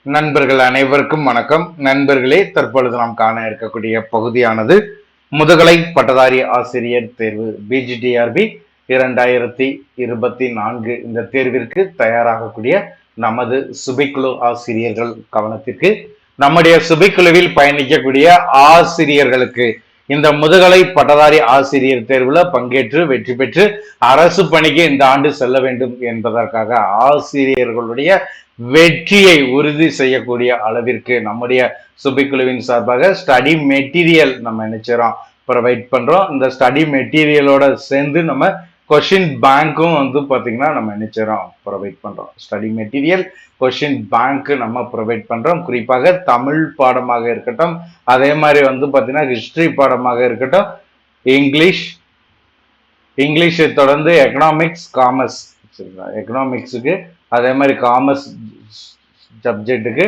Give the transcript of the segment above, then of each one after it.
நண்பர்கள் அனைவருக்கும் வணக்கம். நண்பர்களே, தற்பொழுது நாம் காண இருக்கக்கூடிய பகுதியானது முதுகலை பட்டதாரி ஆசிரியர் தேர்வு பிஜிடிஆர்பி 2024 இந்த தேர்விற்கு தயாராகக்கூடிய நமது சுபைக்குழு ஆசிரியர்கள் கவனத்திற்கு. நம்முடைய சுபைக்குழுவில் பயணிக்கக்கூடிய ஆசிரியர்களுக்கு இந்த முதுகலை பட்டதாரி ஆசிரியர் தேர்வுல பங்கேற்று வெற்றி பெற்று அரசு பணிக்கு இந்த ஆண்டு செல்ல வேண்டும் என்பதற்காக ஆசிரியர்களுடைய வெற்றியை உறுதி செய்யக்கூடிய அளவிற்கு நம்முடைய சுபைக்குழுவின் சார்பாக ஸ்டடி மெட்டீரியல் நம்ம நினைச்சிடறோம் ப்ரொவைட் பண்றோம். இந்த ஸ்டடி மெட்டீரியலோட சேர்ந்து நம்ம கொஷின் பேங்க்கும் பாத்தீங்கன்னா நம்ம நினைச்சிடறோம் ப்ரொவைட் பண்றோம். ஸ்டடி மெட்டீரியல் கொஷின் பேங்க் நம்ம ப்ரொவைட் பண்றோம். குறிப்பாக தமிழ் பாடமாக இருக்கட்டும், அதே மாதிரி பாத்தீங்கன்னா ஹிஸ்டரி பாடமாக இருக்கட்டும், இங்கிலீஷை தொடர்ந்து எக்கனாமிக்ஸ், காமர்ஸ், எக்கனாமிக்ஸுக்கு, அதே மாதிரி காமர்ஸ் சப்ஜெக்டுக்கு,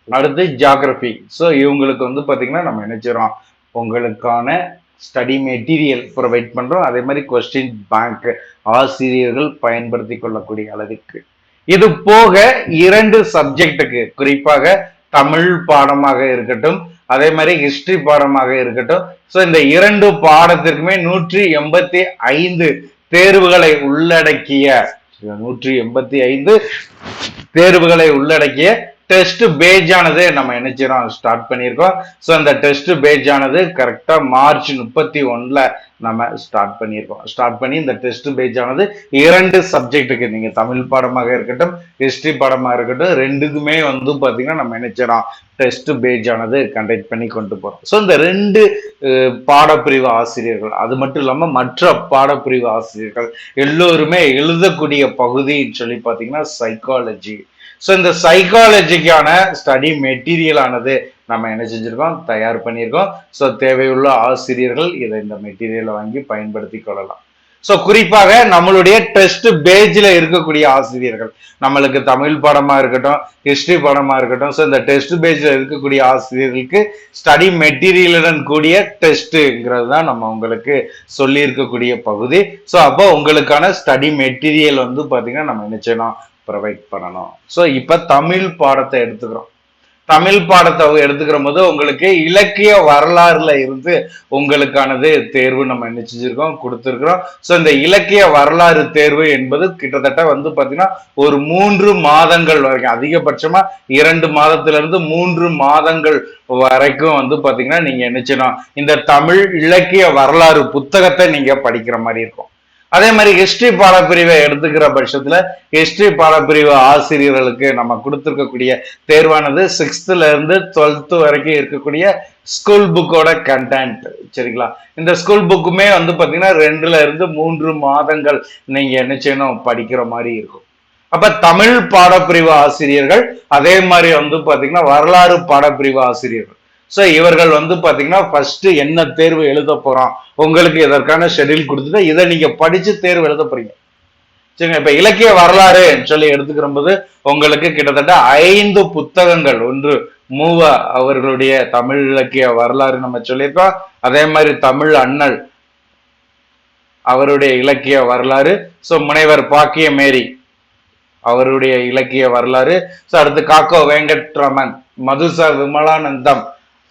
அடுத்து ஜியாகிரபி. ஸோ இவங்களுக்கு பாத்தீங்கன்னா நம்ம நினைச்சிடறோம் உங்களுக்கான ஸ்டடி மெட்டீரியல் ப்ரொவைட் பண்றோம். அதே மாதிரி கொஸ்டின் பேங்க் ஆசிரியர்கள் பயன்படுத்தி கொள்ளக்கூடிய அளவிற்கு. இது போக 2 சப்ஜெக்டுக்கு, குறிப்பாக தமிழ் பாடமாக இருக்கட்டும், அதே மாதிரி ஹிஸ்டரி பாடமாக இருக்கட்டும், ஸோ இந்த 2 பாடத்திற்குமே 185 தேர்வுகளை உள்ளடக்கிய 185 தேர்வுகளை உள்ளடக்கிய டெஸ்ட் பேஜ் ஆனது நம்ம நினைச்சிரோம் ஸ்டார்ட் பண்ணியிருக்கோம். ஸோ அந்த டெஸ்ட் பேஜ் ஆனது கரெக்டா மார்ச் 31 நம்ம ஸ்டார்ட் பண்ணியிருக்கோம். ஸ்டார்ட் பண்ணி இந்த டெஸ்ட் பேஜ் ஆனது 2 சப்ஜெக்டுக்கு, நீங்க தமிழ் பாடமாக இருக்கட்டும், ஹிஸ்டரி பாடமாக இருக்கட்டும், ரெண்டுக்குமே பாத்தீங்கன்னா நம்ம நினைச்சிரோம் டெஸ்ட் பேஜ் ஆனது கண்டக்ட் பண்ணி கொண்டு போறோம். ஸோ இந்த 2 பாடப்பிரிவு ஆசிரியர்கள், அது மட்டும் இல்லாம மற்ற பாடப்பிரிவு ஆசிரியர்கள் எல்லோருமே எழுதக்கூடிய பகுதின்னு சொல்லி பாத்தீங்கன்னா சைக்காலஜி. ஸோ இந்த சைக்காலஜிக்கான ஸ்டடி மெட்டீரியல் ஆனது நம்ம என்ன செஞ்சிருக்கோம், தயார் பண்ணியிருக்கோம். ஸோ தேவையுள்ள ஆசிரியர்கள் இதை இந்த மெட்டீரியலை வாங்கி பயன்படுத்தி கொள்ளலாம். ஸோ குறிப்பாக நம்மளுடைய டெஸ்ட் பேஜ்ல இருக்கக்கூடிய ஆசிரியர்கள், நம்மளுக்கு தமிழ் பாடமா இருக்கட்டும், ஹிஸ்டரி பாடமா இருக்கட்டும், ஸோ இந்த டெஸ்ட் பேஜ்ல இருக்கக்கூடிய ஆசிரியர்களுக்கு ஸ்டடி மெட்டீரியலுடன் கூடிய டெஸ்ட்ங்கிறது தான் நம்ம உங்களுக்கு சொல்லி இருக்கக்கூடிய பகுதி. ஸோ அப்போ உங்களுக்கான ஸ்டடி மெட்டீரியல் பாத்தீங்கன்னா நம்ம என்ன செய்யணும், ப்ரொவைட் பண்ணணும். ஸோ இப்ப தமிழ் பாடத்தை எடுத்துக்கிறோம். தமிழ் பாடத்தை எடுத்துக்கிற போது உங்களுக்கு இலக்கிய வரலாறுல இருந்து உங்களுக்கானது தேர்வு நம்ம என்ன செஞ்சிருக்கோம், கொடுத்துருக்கிறோம். ஸோ இந்த இலக்கிய வரலாறு தேர்வு என்பது கிட்டத்தட்ட பாத்தீங்கன்னா ஒரு 3 மாதங்கள் வரைக்கும், அதிகபட்சமா 2 மாதத்திலிருந்து 3 மாதங்கள் வரைக்கும் பாத்தீங்கன்னா நீங்க என்ன செய்யணும், இந்த தமிழ் இலக்கிய வரலாறு புத்தகத்தை நீங்க படிக்கிற மாதிரி இருக்கும். அதே மாதிரி ஹிஸ்டரி பாடப்பிரிவை எடுத்துக்கிற பட்சத்துல ஹிஸ்டரி பாடப்பிரிவு ஆசிரியர்களுக்கு நம்ம கொடுத்துருக்கக்கூடிய தேர்வானது 6th இருந்து 12th வரைக்கும் இருக்கக்கூடிய ஸ்கூல் புக்கோட கண்டென்ட். சரிங்களா, இந்த ஸ்கூல் புக்குமே பாத்தீங்கன்னா 2 இருந்து 3 மாதங்கள் நீங்க என்ன செய்யணும், படிக்கிற மாதிரி இருக்கும். அப்ப தமிழ் பாடப்பிரிவு ஆசிரியர்கள், அதே மாதிரி பாத்தீங்கன்னா வரலாறு பாடப்பிரிவு ஆசிரியர்கள், ஸோ இவர்கள் பாத்தீங்கன்னா ஃபர்ஸ்ட் என்ன தேர்வு எழுத போறோம், உங்களுக்கு இதற்கான ஷெட்யூல் கொடுத்துட்டு இதை நீங்க படிச்சு தேர்வு எழுத போறீங்க. சரிங்க, இப்ப இலக்கிய வரலாறு சொல்லி எடுத்துக்கிற போது உங்களுக்கு கிட்டத்தட்ட 5 புத்தகங்கள், ஒன்று மூவா அவர்களுடைய தமிழ் இலக்கிய வரலாறு நம்ம சொல்லியிருக்கோம். அதே மாதிரி தமிழ் அண்ணல் அவருடைய இலக்கிய வரலாறு, ஸோ முனைவர் பாக்கிய மேரி அவருடைய இலக்கிய வரலாறு, ஸோ அடுத்து காக்கோ வெங்கட்ரமன், மதுசா விமலானந்தம்.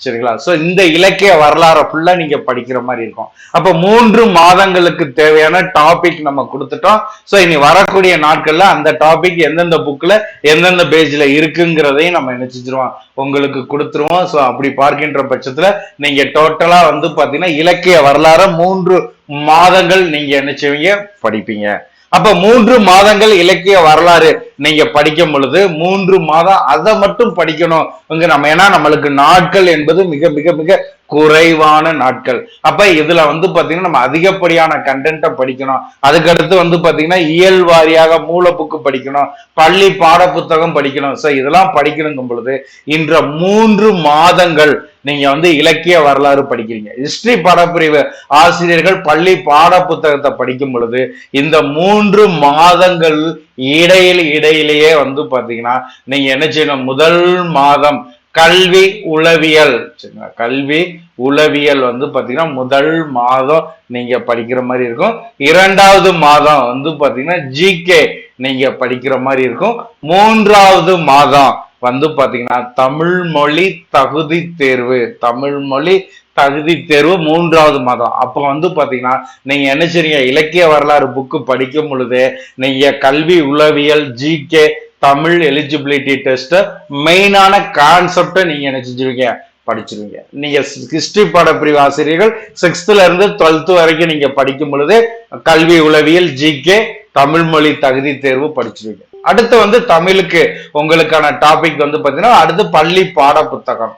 சரிங்களா, சோ இந்த இலக்கிய வரலாறு ஃபுல்லா நீங்க படிக்கிற மாதிரி இருக்கும். அப்ப 3 மாதங்களுக்கு தேவையான டாபிக் நம்ம கொடுத்துட்டோம். சோ இனி வரக்கூடிய நாட்கள்ல அந்த டாபிக் எந்தெந்த புக்ல எந்தெந்த பேஜ்ல இருக்குங்கிறதையும் நம்ம என்ன செஞ்சிருவோம், உங்களுக்கு கொடுத்துருவோம். சோ அப்படி பார்க்கின்ற பட்சத்துல நீங்க டோட்டலா பாத்தீங்கன்னா இலக்கிய வரலாறு 3 மாதங்கள் நீங்க என்ன செய்வீங்க, படிப்பீங்க. அப்ப 3 மாதங்கள் இலக்கிய வரலாறு நீங்க படிக்கும் பொழுது 3 மாதம் அதை மட்டும் படிக்கணும் நம்ம. ஏன்னா நம்மளுக்கு நாட்கள் என்பது மிக மிக மிக குறைவான நாட்கள். அப்ப இதுல பாத்தீங்கன்னா நம்ம அதிகப்படியான கண்டென்ட்டை படிக்கணும். அதுக்கடுத்து பாத்தீங்கன்னா இயல் வாரியாக மூல புக்கு படிக்கணும், பள்ளி பாட புத்தகம் படிக்கணும். சோ இதெல்லாம் படிக்கணுங்கும் பொழுது இன்ற 3 மாதங்கள் நீங்க இலக்கிய வரலாறு படிக்கிறீங்க. ஹிஸ்டரி பாடப்பிரிவு ஆசிரியர்கள் பள்ளி பாட புத்தகத்தை படிக்கும் பொழுது இந்த 3 மாதங்கள் இடையிலேயே பாத்தீங்கன்னா நீங்க என்ன செய்யணும், முதல் மாதம் கல்வி உளவியல், கல்வி உளவியல் பாத்தீங்கன்னா முதல் மாதம் நீங்க படிக்கிற மாதிரி இருக்கும். 2வது மாதம் பாத்தீங்கன்னா ஜிகே நீங்க படிக்கிற மாதிரி இருக்கும். 3வது மாதம் வந்து பாத்தீங்கன்னா தமிழ் மொழி தகுதி தேர்வு, தமிழ் மொழி தகுதி தேர்வு 3வது மாதம். அப்ப வந்து பாத்தீங்கன்னா நீங்க என்ன செய்றீங்க, இலக்கிய வரலாறு புக்கு படிக்கும் பொழுது நீங்க கல்வி உளவியல் ஜிகே தமிழ் எலிஜிபிலிட்டி டெஸ்ட் மெயினான கான்செப்டை நீங்க என்ன செஞ்சிருவீங்க, படிச்சிருவீங்க. நீங்க ஹிஸ்டரி பாடப்பிரிவு ஆசிரியர்கள் 6th இருந்து 12th வரைக்கும் நீங்க படிக்கும் பொழுது கல்வி உளவியல் ஜிகே தமிழ் மொழி தகுதி தேர்வு படிச்சிருவீங்க. அடுத்து வந்து தமிழுக்கு உங்களுக்கான டாபிக் வந்து பாத்தீங்கன்னா அடுத்து பள்ளி பாட புத்தகம்.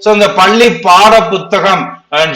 சோ இந்த பள்ளி பாட புத்தகம்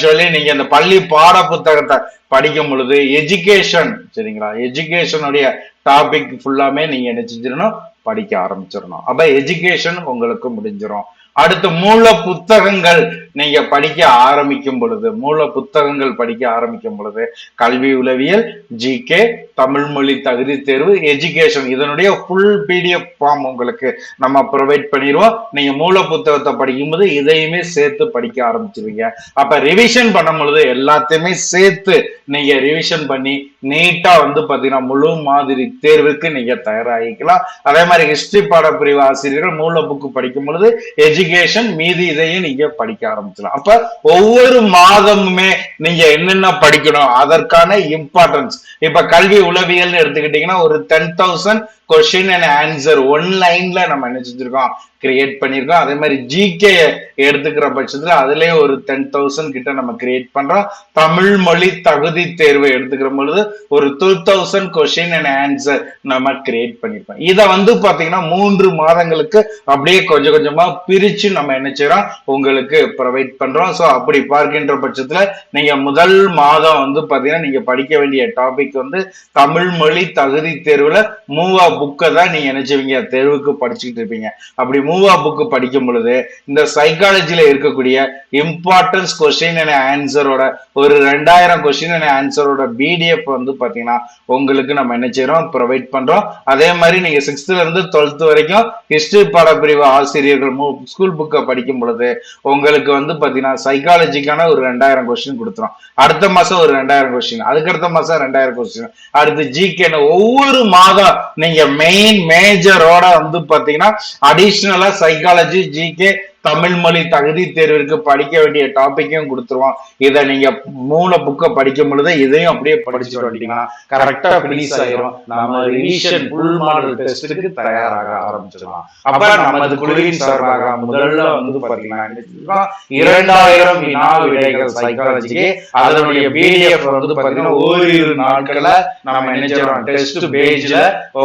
சொல்லி நீங்க இந்த பள்ளி பாட புத்தகத்தை படிக்கும் பொழுது எஜுகேஷன், சரிங்களா, எஜுகேஷனுடைய டாபிக் ஃபுல்லாமே நீங்க என்ன செஞ்சிடணும், படிக்க ஆரம்பிச்சிடணும். அப்ப எஜுகேஷன் உங்களுக்கு முடிஞ்சிடும். அடுத்து மூல புத்தகங்கள் நீங்க படிக்க ஆரம்பிக்கும் பொழுது, மூல புத்தகங்கள் படிக்க ஆரம்பிக்கும் பொழுது கல்வி உளவியல் ஜிகே தமிழ் மொழி தகுதி தேர்வு எஜுகேஷன் இதனுடைய ஃபுல் பிடிஎஃப் ஃபார்ம் உங்களுக்கு நம்ம ப்ரொவைட் பண்ணிடுவோம். நீங்க மூல புத்தகத்தை படிக்கும்போது இதையுமே சேர்த்து படிக்க ஆரம்பிச்சிருவீங்க. அப்ப ரிவிஷன் பண்ணும் பொழுது எல்லாத்தையுமே சேர்த்து நீங்க ரிவிஷன் பண்ணி நீட்டா வந்து பாத்தீங்கன்னா முழு மாதிரி தேர்வுக்கு நீங்க தயாராகிக்கலாம். அதே மாதிரி ஹிஸ்டரி பாடப்பிரிவு ஆசிரியர்கள் மூல புக்கு படிக்கும் பொழுது எஜுகேஷன் மீதி இதையும் நீங்க படிக்க ஆரம்பிச்சலாம். அப்ப ஒவ்வொரு மாதமுமே நீங்க என்னென்ன படிக்கணும் அதற்கான இம்பார்ட்டன்ஸ். இப்ப கல்வி உளவியல் எடுத்துக்கிட்டீங்கன்னா ஒரு 10,000 கொஸ்டின் அண்ட் ஆன்சர் ஒன் லைன்ல நம்ம என்ன செஞ்சிருக்கோம், கிரியேட் பண்ணிருக்கோம். அதே மாதிரி ஜிகே எடுத்துக்கிற பட்சத்துல அதுலயே ஒரு 10,000 கிட்ட நம்ம கிரியேட் பண்றோம். தமிழ் மொழி தகுதி தேர்வு எடுத்துக்கிற பொழுது ஒரு 2,000 கொஸ்டின் அண்ட் ஆன்சர் நம்ம கிரியேட் பண்ணிருக்கோம். இத வந்து பாத்தீங்கன்னா 3 மாதங்களுக்கு அப்படியே கொஞ்சம் கொஞ்சமா பிரிச்சு நம்ம என்ன செய்யறோம், உங்களுக்கு ப்ரொவைட் பண்றோம். சோ அப்படி பார்க்கின்ற பட்சத்துல நீங்க முதல் மாதம் வந்து பாத்தீங்கன்னா நீங்க படிக்க வேண்டிய டாபிக் வந்து தமிழ் மொழி தகுதி தேர்வுல மூவா புக்கை தான் நீங்க நினைச்சுவீங்க தேர்வுக்கு படிச்சுக்கிட்டு இருப்பீங்க. அப்படி மூவா புக்கு படிக்கும் பொழுது இந்த சைக்காலஜில இருக்கக்கூடிய இம்பார்ட்டன்ஸ் கொஸ்டின் அண்ட் ஆன்சரோட ஒரு 2000 கொஸ்டின் அண்ட் ஆன்சரோட பிடிஎஃப் வந்து பாத்தீங்கன்னா உங்களுக்கு நம்ம என்ன செய்யறோம், ப்ரொவைட் பண்றோம். அதே மாதிரி நீங்க 6th இருந்து 12th வரைக்கும் ஹிஸ்டரி பாடப்பிரிவு ஆசிரியர்கள் ஸ்கூல் புக்கை படிக்கும் பொழுது உங்களுக்கு வந்து பாத்தீங்கன்னா சைக்காலஜிக்கான ஒரு 2000 கொஸ்டின் கொடுத்துரும். அடுத்த மாசம் ஒரு 2000 கொஸ்டின், அதுக்கடுத்த மாசம் 2000 கொஸ்டின், அடுத்து ஜிகே. ஒவ்வொரு மாதம் நீங்க மெயின் மேஜரோட வந்து பாத்தீங்கன்னா அடிஷனலா சைக்காலஜி ஜிகே தமிழ் மொழி தகுதி தேர்விற்கு படிக்க வேண்டிய டாபிக்கையும் கொடுத்துருவோம். இதை நீங்க மூல புக்கை படிக்கும் பொழுது இதையும் அப்படியே படிச்சுட்டு வந்தீங்கன்னா கரெக்டா பினிஷ் ஆயிரும். நம்ம ரிவிஷன் ஃபுல் மாடல் டெஸ்ட்டுக்கு தயாராக ஆரம்பிச்சிடலாம். அப்ப நமது குழுவின் சார்பாக முதல்ல வந்து பாத்தீங்கன்னா 2000 வினா விடைகள் சைக்காலஜிக்கு அதனுடைய பிடிஎஃப் வந்து பாத்தீங்கன்னா ஓரிரு நாட்கள்ல நம்ம என்ன செய்யறோம், டெஸ்ட் பேஜ்ல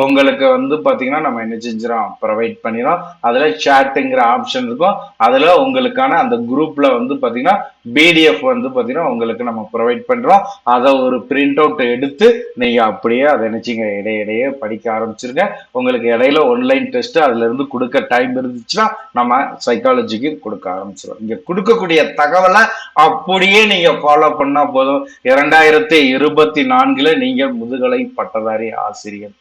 உங்களுக்கு வந்து பாத்தீங்கன்னா நம்ம என்ன செஞ்சிடறோம், ப்ரொவைட் பண்ணிடும். அதுல சாட்டுங்கிற ஆப்ஷன் இருக்கும். அதுல உங்களுக்கான அந்த குரூப்ல வந்து பாத்தீங்கன்னா பிடிஎஃப் வந்து பாத்தீங்கன்னா உங்களுக்கு நம்ம ப்ரொவைட் பண்றோம். அதை ஒரு பிரிண்ட் அவுட் எடுத்து நீங்க அப்படியே அதை நினைச்சிங்க இடையிடையே படிக்க ஆரம்பிச்சிருங்க. உங்களுக்கு இடையில ஒன்லைன் டெஸ்ட் அதுல இருந்து கொடுக்க டைம் இருந்துச்சுன்னா நம்ம சைக்காலஜிக்கு கொடுக்க ஆரம்பிச்சிடும். இங்க கொடுக்கக்கூடிய தகவலை அப்படியே நீங்க ஃபாலோ பண்ணா போதும். 2024 நீங்க முதுகலை பட்டதாரி ஆசிரியர்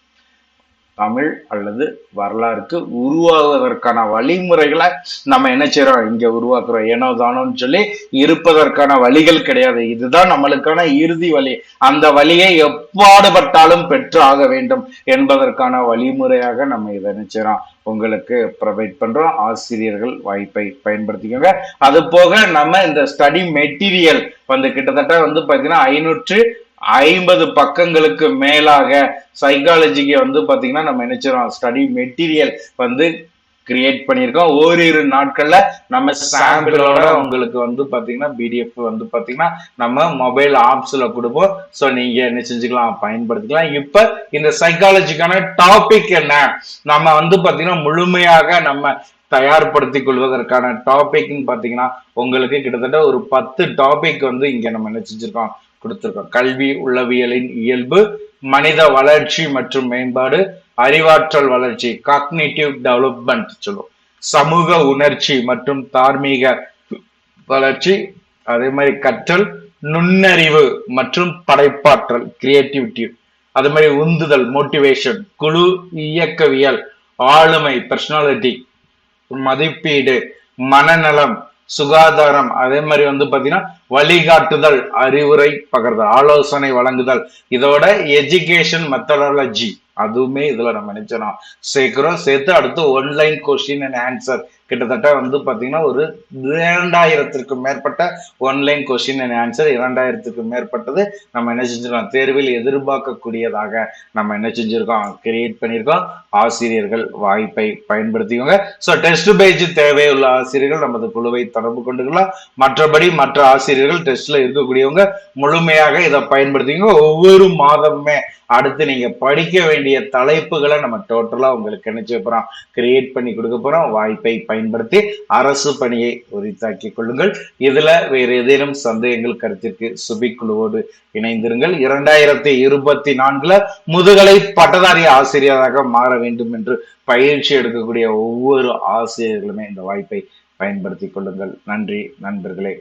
தமிழ் அல்லது வரலாறுக்கு உருவாகுவதற்கான வழிமுறைகளை நம்ம என்ன செய்யறோம், இங்க உருவாக்குறோம். ஏனோ தானோன்னு சொல்லி இருப்பதற்கான வழிகள் கிடையாது. இதுதான் நம்மளுக்கான இறுதி வழி. அந்த வழியை எப்பாடுபட்டாலும் பெற்று ஆக வேண்டும் என்பதற்கான வழிமுறையாக நம்ம இதை நினைச்சிடறோம் உங்களுக்கு ப்ரொவைட் பண்றோம். ஆசிரியர்கள் வாய்ப்பை பயன்படுத்திக்கோங்க. அது போக நம்ம இந்த ஸ்டடி மெட்டீரியல் வந்து கிட்டத்தட்ட வந்து பாத்தீங்கன்னா 550 பக்கங்களுக்கு மேலாக சைக்காலஜிக்கு வந்து பாத்தீங்கன்னா நம்ம நினைச்சிடறோம் ஸ்டடி மெட்டீரியல் வந்து கிரியேட் பண்ணியிருக்கோம். ஓரிரு நாட்கள்ல நம்ம சாம்பிளோட உங்களுக்கு வந்து பாத்தீங்கன்னா பிடிஎஃப் வந்து பாத்தீங்கன்னா நம்ம மொபைல் ஆப்ஸ்ல கொடுப்போம். ஸோ நீங்க என்ன செஞ்சுக்கலாம், பயன்படுத்திக்கலாம். இப்ப இந்த சைக்காலஜிக்கான டாபிக் என்ன நம்ம வந்து பாத்தீங்கன்னா முழுமையாக நம்ம தயார்படுத்திக் கொள்வதற்கான டாபிக்னு பாத்தீங்கன்னா உங்களுக்கு கிட்டத்தட்ட ஒரு 10 டாபிக் வந்து இங்க நம்ம என்ன செஞ்சிருக்கோம், கொடுத்திருக்கோம். கல்வி உளவியலின் இயல்பு, மனித வளர்ச்சி மற்றும் மேம்பாடு, அறிவாற்றல் வளர்ச்சி காக்னிட்டிவ் டெவலப்மெண்ட் சொல்லுவோம், சமூக உணர்ச்சி மற்றும் தார்மீக வளர்ச்சி, அதே மாதிரி கற்றல், நுண்ணறிவு மற்றும் படைப்பாற்றல் கிரியேட்டிவிட்டி, அதே மாதிரி உந்துதல் மோட்டிவேஷன், குழு இயக்கவியல், ஆளுமை பர்சனாலிட்டி, மதிப்பீடு, மனநலம், சுகாதாரம், அதே மாதிரி வந்து பாத்தீங்கன்னா வழிகாட்டுதல், அறிவுரை பகிர்தல், ஆலோசனை வழங்குதல், இதோட எஜுகேஷன் மெத்தடாலஜி அதுவுமே இதுல நம்ம நினைச்சோம் சேர்க்கிறோம். சேர்த்து அடுத்து ஒன்லைன் கொஸ்டின் அண்ட் ஆன்சர் கிட்டத்தட்ட வந்து பாத்தீங்கன்னா ஒரு 2000த்திற்கும் மேற்பட்ட ஒன்லைன் கொஸ்டின் அண்ட் ஆன்சர், 2000த்துக்கும் மேற்பட்டது நம்ம என்ன செஞ்சிருக்கோம், தேர்வில் எதிர்பார்க்கக்கூடியதாக நம்ம என்ன செஞ்சிருக்கோம், கிரியேட் பண்ணியிருக்கோம். ஆசிரியர்கள் வாய்ப்பை பயன்படுத்திக்கோங்க. ஸோ டெஸ்ட் பேஜ் தேவையுள்ள ஆசிரியர்கள் நமது குழுவை தொடர்பு கொண்டுக்கலாம். மற்றபடி மற்ற ஆசிரியர்கள் டெஸ்ட்ல இருக்கக்கூடியவங்க முழுமையாக இதை பயன்படுத்திங்க. ஒவ்வொரு மாதமுமே அடுத்து நீங்க படிக்க வேண்டிய தலைப்புகளை நம்ம டோட்டலா உங்களுக்கு நினைச்சு போறோம், கிரியேட் பண்ணி கொடுக்க போறோம். வாய்ப்பை பயன்படுத்தி அரசு பணியை உரித்தாக்கிக் கொள்ளுங்கள். இதுல வேறு ஏதேனும் சந்தேகங்கள் கருத்திற்கு சுபிக் குழுவோடு இணைந்திருங்கள். 2024 முதுகலை பட்டதாரி ஆசிரியராக மாற வேண்டும் என்று பயிற்சி எடுக்கக்கூடிய ஒவ்வொரு ஆசிரியர்களுமே இந்த வாய்ப்பை பயன்படுத்திக் கொள்ளுங்கள். நன்றி நண்பர்களே.